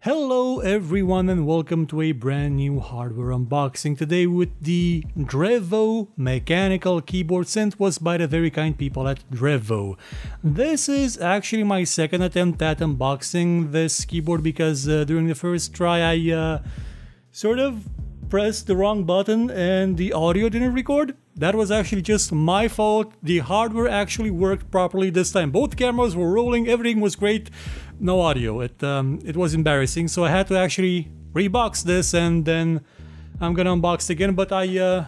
Hello everyone and welcome to a brand new hardware unboxing today with the Drevo Mechanical Keyboard sent to us by the very kind people at Drevo. This is actually my second attempt at unboxing this keyboard because during the first try I sort of pressed the wrong button and the audio didn't record. That was actually just my fault. The hardware actually worked properly this time. Both cameras were rolling, everything was great. No audio. It was embarrassing, so I had to actually rebox this and then I'm gonna unbox it again, but I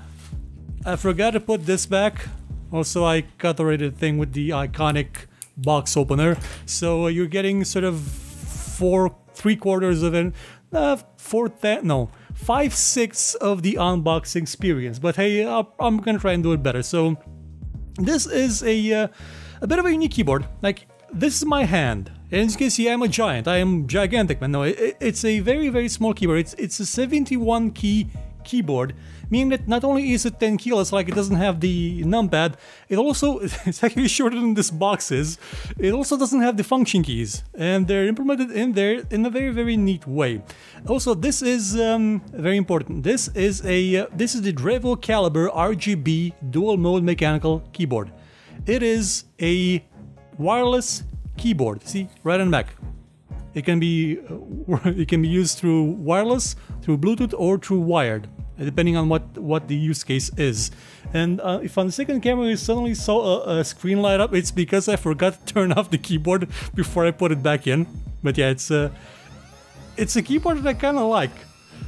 forgot to put this back. Also, I cut already the thing with the iconic box opener, so you're getting sort of 3/4 of it, 5/6 of the unboxing experience. But hey, I'm gonna try and do it better. So this is a bit of a unique keyboard. Like, this is my hand. And as you can see, I'm a giant. I am gigantic, man. No, it's a very, very small keyboard. It's a 71 key keyboard, meaning that not only is it 10 kilos, like it doesn't have the numpad, it's actually shorter than this box is. It also doesn't have the function keys, and they're implemented in there in a very, very neat way. Also, this is very important. This is the Drevo Calibur RGB dual mode mechanical keyboard. It is a wireless keyboard. See, right on the back. It can be used through wireless, through Bluetooth, or through wired, depending on what the use case is. And if on the second camera you suddenly saw a screen light up, it's because I forgot to turn off the keyboard before I put it back in. But yeah, it's a keyboard that I kind of like.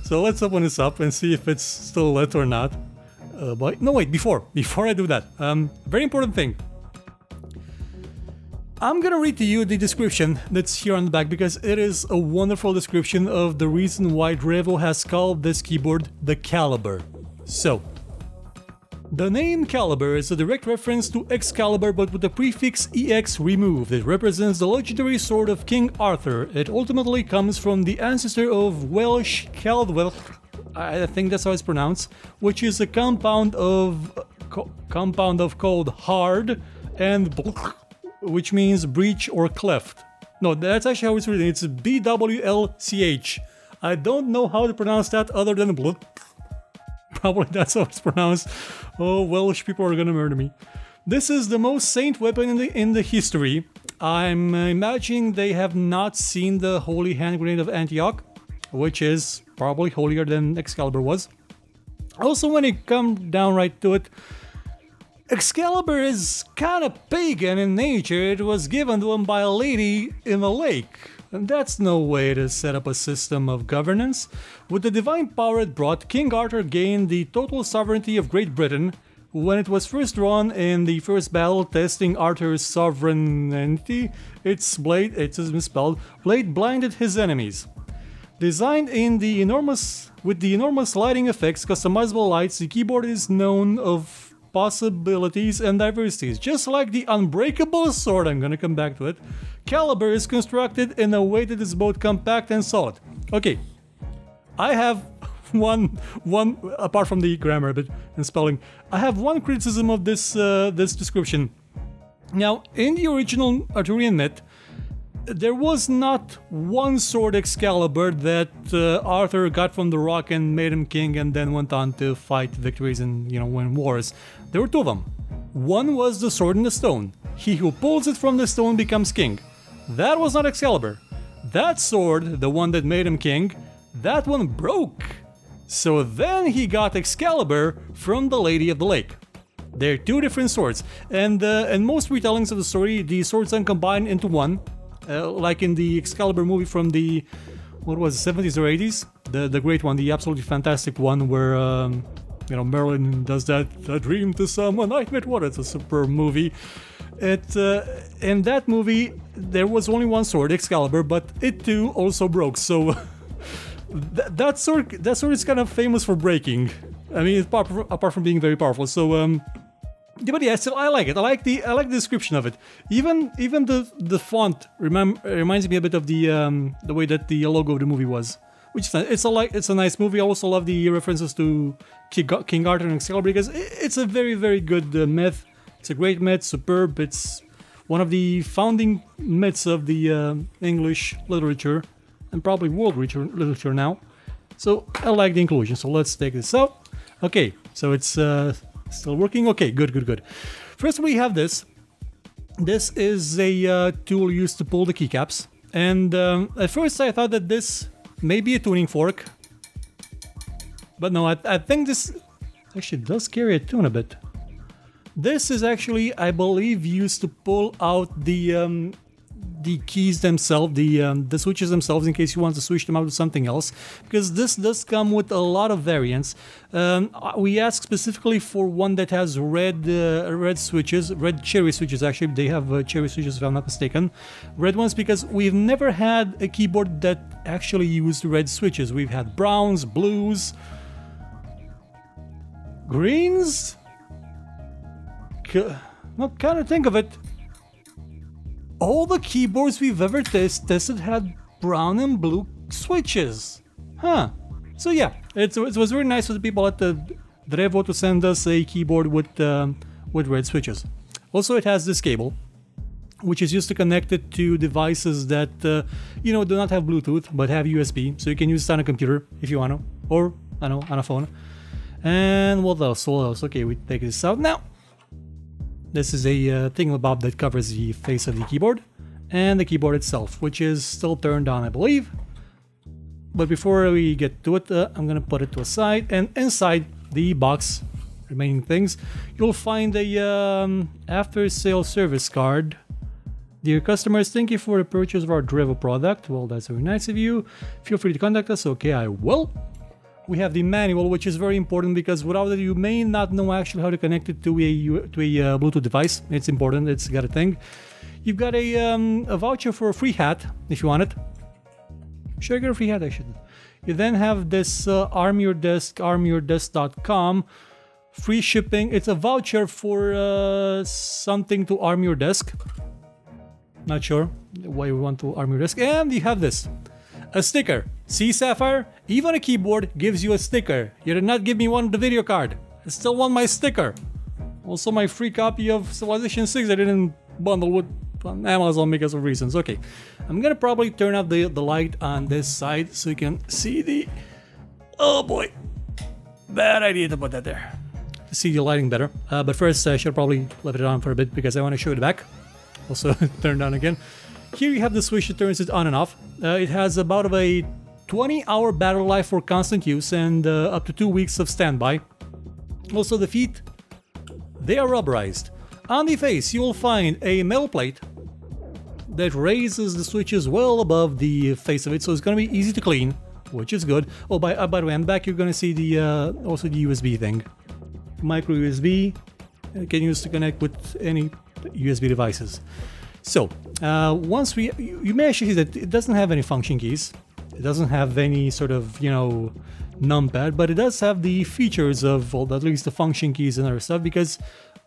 So let's open this up and see if it's still lit or not. But no, wait, before I do that, very important thing. I'm gonna read to you the description that's here on the back because it is a wonderful description of the reason why Drevo has called this keyboard the Calibur. So, the name Calibur is a direct reference to Excalibur, but with the prefix EX removed. It represents the legendary sword of King Arthur. It ultimately comes from the ancestor of Welsh Caldwell, I think that's how it's pronounced, which is a compound of called hard and which means breach or cleft. No, that's actually how it's written. It's BWLCH. I don't know how to pronounce that other than blood. Probably that's how it's pronounced. Oh, Welsh people are gonna murder me. This is the most saint weapon in the history. I'm imagining they have not seen the Holy Hand Grenade of Antioch, which is probably holier than Excalibur was. Also, when it comes down right to it, Excalibur is kind of pagan in nature. It was given to him by a lady in a lake. And that's no way to set up a system of governance. With the divine power it brought, King Arthur gained the total sovereignty of Great Britain. When it was first drawn in the first battle testing Arthur's sovereignty, its blade blinded his enemies. Designed with the enormous lighting effects, customizable lights, the keyboard is known of possibilities and diversities. Just like the unbreakable sword, I'm gonna come back to it, Calibur is constructed in a way that is both compact and solid. Okay, I have one apart from the grammar bit and spelling, I have one criticism of this description. Now, in the original Arthurian myth, there was not one sword Excalibur that Arthur got from the rock and made him king and then went on to fight victories and, win wars. There were two of them. One was the sword in the stone. He who pulls it from the stone becomes king. That was not Excalibur. That sword, the one that made him king, that one broke. So then he got Excalibur from the Lady of the Lake. They're two different swords. And in most retellings of the story, the swords then combine into one. Like in the Excalibur movie from the, what was it, 70s or 80s? The great one, the absolutely fantastic one where, Merlin does that, a dream to someone, nightmare, what, it's a superb movie. In that movie, there was only one sword, Excalibur, but it too also broke, so that sword is kind of famous for breaking. I mean, apart from being very powerful, so, but yeah, still I like it. I like the description of it. Even the font reminds me a bit of the way that the logo of the movie was, which is nice. It's a nice movie. I also love the references to King Arthur and Excalibur because it's a very, very good myth. It's a great myth, superb. It's one of the founding myths of the English literature. and probably world literature now. So I like the inclusion. So let's take this out. Okay, so it's still working. Okay, good, good, good. First we have this. This is a tool used to pull the keycaps. And at first I thought that this may be a tuning fork. But no, I think this actually does carry a tune a bit. This is actually, I believe, used to pull out the keys themselves, the switches themselves, in case you want to switch them out to something else, because this does come with a lot of variants. We asked specifically for one that has red switches, red cherry switches. Actually, they have cherry switches, if I'm not mistaken, red ones, because we've never had a keyboard that actually used red switches. We've had browns, blues, greens. Well, kind of think of it. All the keyboards we've ever tested had brown and blue switches. Huh. So yeah, it was very nice for the people at the Drevo to send us a keyboard with red switches. Also, it has this cable, which is used to connect it to devices that, you know, do not have Bluetooth, but have USB. So you can use it on a computer if you want to, or, I don't know, on a phone. And what else? What else? Okay, we take this out now. This is a thingamabob that covers the face of the keyboard and the keyboard itself, which is still turned on, I believe. But before we get to it, I'm gonna put it to a side, and inside the box, remaining things, you'll find a after-sale service card. Dear customers, thank you for the purchase of our Drevo product. Well, that's very nice of you. Feel free to contact us. Okay, I will. We have the manual, which is very important because without it you may not know actually how to connect it to a Bluetooth device. It's important, it's got a thing. You've got a voucher for a free hat, if you want it. Should I get a free hat? I should. You then have this Arm Your Desk, armyourdesk.com. Free shipping. It's a voucher for something to arm your desk. Not sure why we want to arm your desk. And you have this. A sticker. See, Sapphire? Even a keyboard gives you a sticker. You did not give me one of the video card. I still want my sticker. Also my free copy of Civilization 6 I didn't bundle with on Amazon because of reasons. Okay, I'm gonna probably turn off the light on this side so you can see the... Oh boy. Bad idea to put that there. To see the lighting better. But first I should probably leave it on for a bit because I want to show you the back. Also turn down again. Here you have the switch that turns it on and off. It has about a 20-hour battery life for constant use and up to 2 weeks of standby. Also the feet, they are rubberized. On the face you will find a metal plate that raises the switches well above the face of it, so it's going to be easy to clean, which is good. Oh, by the way, on the back you're going to see the also the USB thing. Micro USB, you can use to connect with any USB devices. So, once you may actually see that it doesn't have any function keys. It doesn't have any sort of, you know, numpad, but it does have the features of, well, at least the function keys and other stuff, because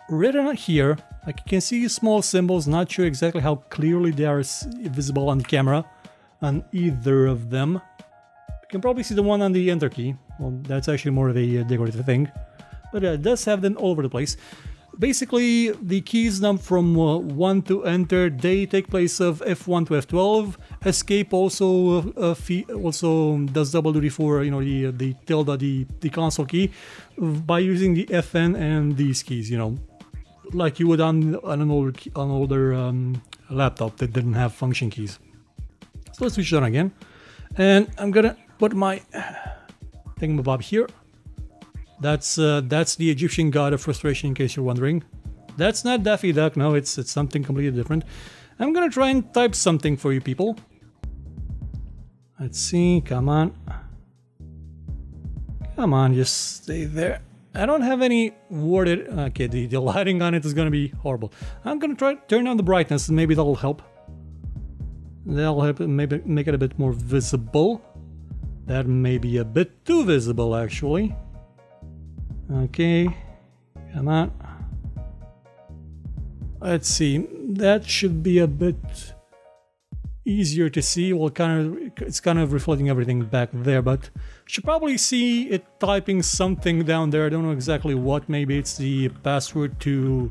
written here, like you can see small symbols, not sure exactly how clearly they are visible on the camera, on either of them. You can probably see the one on the enter key. Well, that's actually more of a decorative thing, but it does have them all over the place. Basically, the keys number from 1 to enter, they take place of F1 to F12. Escape also does double duty for, you know, the tilde, the console key, by using the FN and these keys, you know, like you would on an older laptop that didn't have function keys. So let's switch it on again, and I'm gonna put my thingamabob here. That's the Egyptian god of frustration, in case you're wondering. That's not Daffy Duck, no, it's something completely different. I'm gonna try and type something for you people. Let's see, come on. Come on, just stay there. I don't have any worded... Okay, the lighting on it is gonna be horrible. I'm gonna try to turn down the brightness and maybe that'll help. That'll help maybe make it a bit more visible. That may be a bit too visible, actually. Okay, come on. Let's see, that should be a bit easier to see. Well, it's kind of reflecting everything back there, but you should probably see it typing something down there. I don't know exactly what. Maybe it's the password to,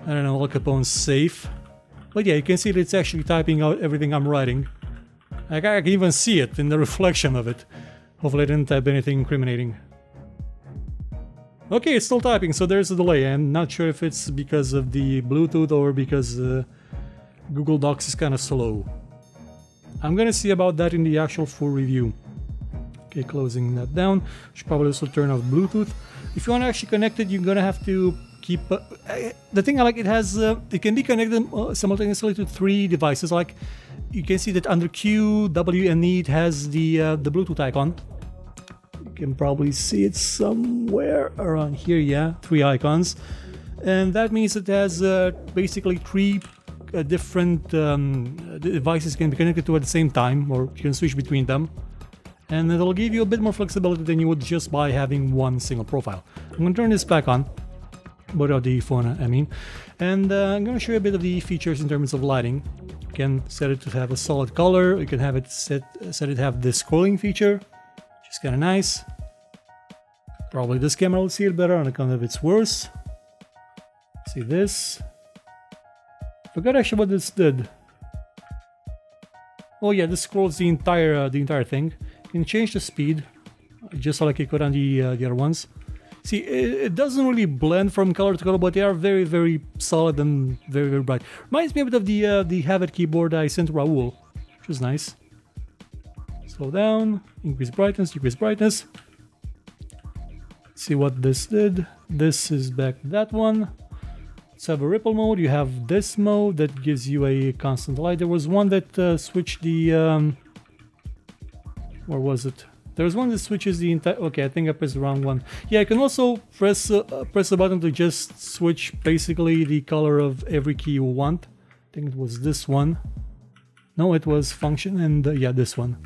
I don't know, Al Capone's safe. But yeah, you can see that it's actually typing out everything I'm writing. I can even see it in the reflection of it. Hopefully I didn't type anything incriminating. Okay, it's still typing, so there's a delay. I'm not sure if it's because of the Bluetooth or because Google Docs is kind of slow. I'm gonna see about that in the actual full review. Okay, closing that down. Should probably also turn off Bluetooth. If you want to actually connect it, you're gonna have to keep... the thing I like, it can be connected simultaneously to 3 devices. Like, you can see that under Q, W, and E, it has the Bluetooth icon. You can probably see it somewhere around here, yeah, 3 icons. And that means it has basically 3 different devices can be connected to at the same time, or you can switch between them. And it'll give you a bit more flexibility than you would just by having one single profile. I'm going to turn this back on, both of the phone I mean, and I'm going to show you a bit of the features in terms of lighting. You can set it to have a solid color, you can have it set it to have this scrolling feature, which is kind of nice. Probably this camera will see it better on account of its worse. See this. Forgot actually what this did. Oh yeah, this scrolls the entire thing. You can change the speed, just like you could on the other ones. See, it doesn't really blend from color to color, but they are very, very solid and very, very bright. Reminds me a bit of the Habit keyboard I sent to Raul, which is nice. Slow down, increase brightness, decrease brightness. See what this did. This is back to that one. Let's have a ripple mode. You have this mode that gives you a constant light. There was one that switched the... where was it? There's one that switches the entire... Okay, I think I pressed the wrong one. Yeah, I can also press a button to just switch basically the color of every key you want. I think it was this one. No, it was function and yeah, this one.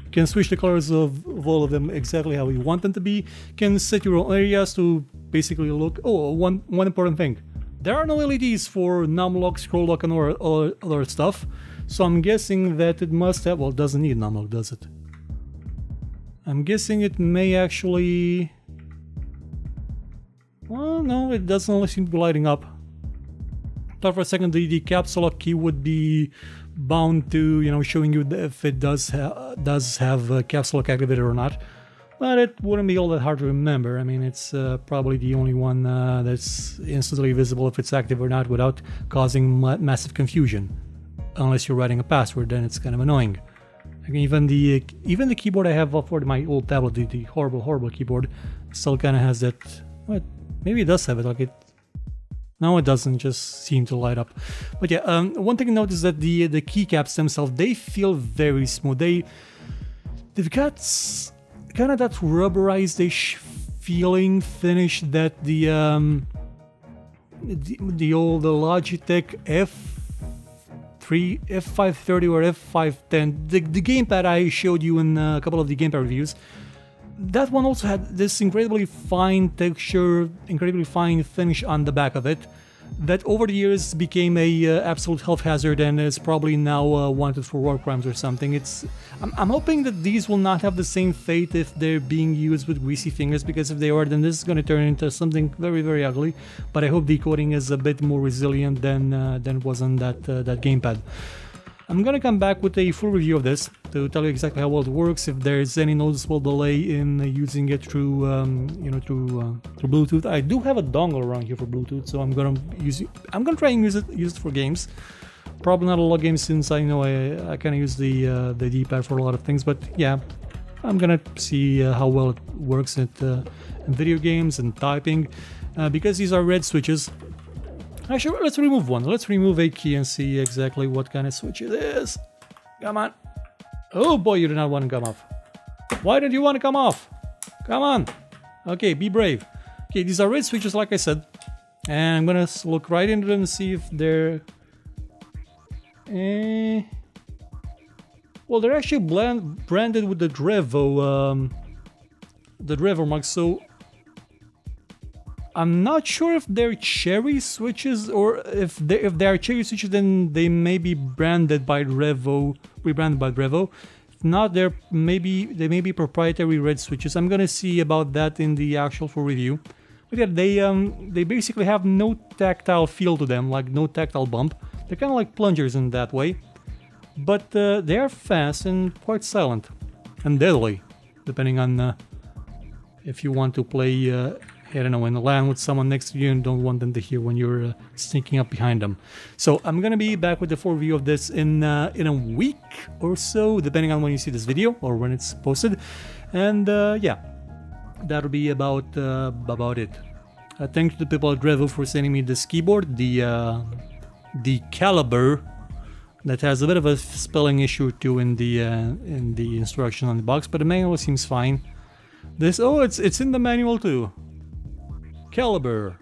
You can switch the colors of all of them exactly how you want them to be. You can set your own areas to basically look... Oh, one important thing. There are no LEDs for numlock, scroll lock, and all other stuff. So I'm guessing that it must have... Well, it doesn't need numlock, does it? I'm guessing it may actually... Well, no, it doesn't only seem to be lighting up. Thought for a second the caps lock key would be bound to, you know, showing you if it does have a caps lock activated or not. But it wouldn't be all that hard to remember. I mean, it's probably the only one that's instantly visible if it's active or not without causing massive confusion. Unless you're writing a password, then it's kind of annoying. Even the keyboard I have for my old tablet, the horrible keyboard, still kind of has that. Well, maybe it does have it. Like it. No, it doesn't. Just seem to light up. But yeah, one thing to note is that the keycaps themselves, they feel very smooth. They've got kind of that rubberized-ish feeling finish that the old Logitech F530 or F510, the gamepad I showed you in a couple of the gamepad reviews, that one also had this incredibly fine texture, incredibly fine finish on the back of it, that over the years became a absolute health hazard and is probably now wanted for war crimes or something. I'm hoping that these will not have the same fate if they're being used with greasy fingers, because if they are, then this is going to turn into something very, very ugly. But I hope the coating is a bit more resilient than it was on that gamepad. I'm gonna come back with a full review of this to tell you exactly how well it works, if there's any noticeable delay in using it through through Bluetooth. I do have a dongle around here for Bluetooth, so I'm gonna try and use it for games. Probably not a lot of games, since I know I kind of use the D-pad for a lot of things. But yeah, I'm gonna see how well it works in video games and typing, because these are red switches. Actually, let's remove one. Let's remove a key and see exactly what kind of switch it is. Come on. Oh boy, you do not want to come off. Why don't you want to come off? Come on. Okay, be brave. Okay, these are red switches, like I said. And I'm going to look right into them and see if they're... Well, they're actually branded with the Drevo mark, so... I'm not sure if they're cherry switches, or if they are cherry switches, then they may be branded by Drevo, rebranded by Drevo. If not, they may be proprietary red switches. I'm gonna see about that in the actual full review. But yeah, they basically have no tactile feel to them, like no tactile bump. They're kind of like plungers in that way. but they are fast and quite silent and deadly, depending on if you want to play, I don't know, in the land with someone next to you and don't want them to hear when you're sneaking up behind them. So I'm gonna be back with the full review of this in a week or so, depending on when you see this video or when it's posted. And yeah, that'll be about it. Thanks to the people at Drevo for sending me this keyboard, the Calibur, that has a bit of a spelling issue too in the instruction on the box, but the manual seems fine. This, oh, it's in the manual too. Excalibur,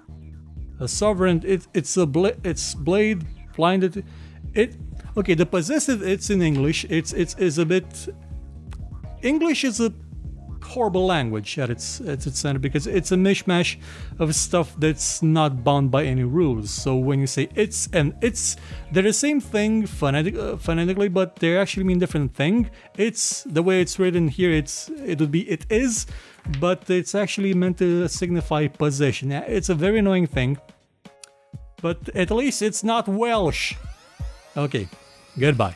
a sovereign. It's blade blinded. Okay. The possessive. It's in English. It's a bit. English is a horrible language at its center because it's a mishmash of stuff that's not bound by any rules. So when you say it's and it's, they're the same thing phonetically, but they actually mean different thing. It's the way it's written here. It would be it is, but it's actually meant to signify possession. It's a very annoying thing, but at least it's not Welsh. Okay, goodbye.